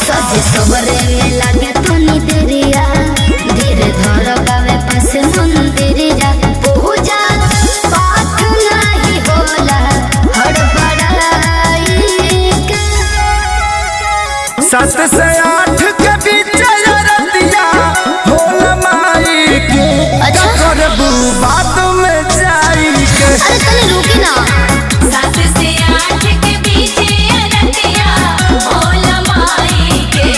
सजे सबरे में लागे तनी देरिया धीरे धर गावे पास मंदिरिया पूजा पाठ नहीं होला हड़बड़ाई के 7 से 8 के बीच रतिया होला माई के अच्छा करबू बात में जाई के। अरे तनी रुकी ना 7 से 8 के बीच रतिया होला माई के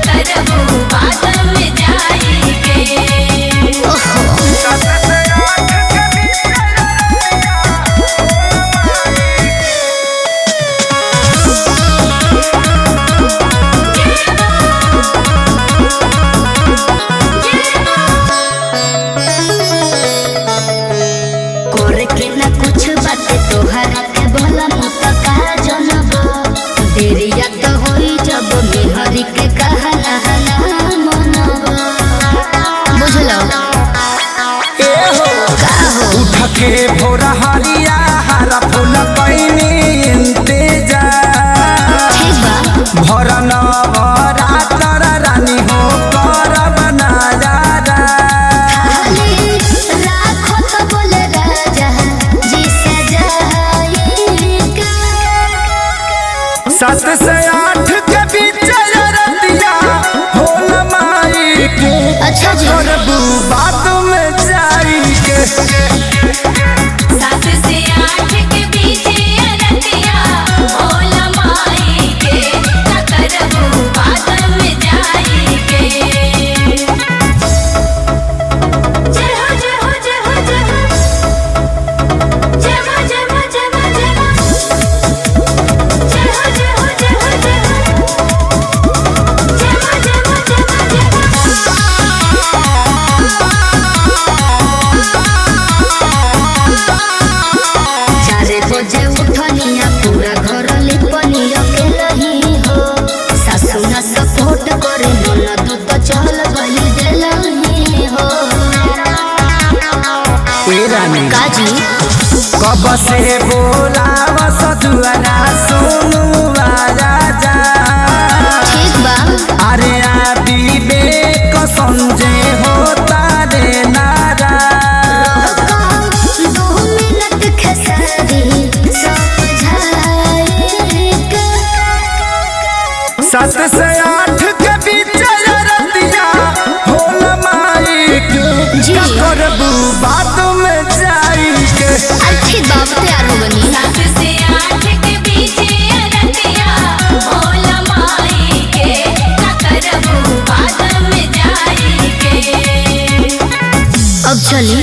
करबू बात में जाई के। 7 से 8 के बीच करे के ना कुछ बात तोहरा के भला मत कहा जनब देरिया तो होई जब मेहरी के कहना ना मनब बुझलो ए हो का हो उठ के भोर हरिया हरा फूल पैनी इंतजार ठीक बा भर नवरात्र रानी हो करब नजारा। खाली राखो तो बोले राजा जी सजाई के 7 से 8 के बीच रतिया होल माई के अच्छा जी करबू बात में जाई के। 7 से 8 के बीच रतिया होला माई के करबू बात में जाई के। जय हो जय हो जय हो जय हो जय हो जय हो जय हो जय हो जय हो जय हो जय चारे बजे उठनिया पूरा घर लिपनिया के लही हो सासु ना सपोर्ट करे ननद तो चल गई देलही हो ए रानी काजी कब से बोलाव सजुआना सुनु राजा ठीक बा अरे आ विवेक संजय होता रे नारा। 2 मिनट खेसारी समझाई के 7 से 8 के बीच रतिया होल माई के जी। करबू बात में जाई के। अच्छी बात तैयार हो बनी 7 से 8 के बीच रतिया होला माई के करबू बात में जाई के। अब चली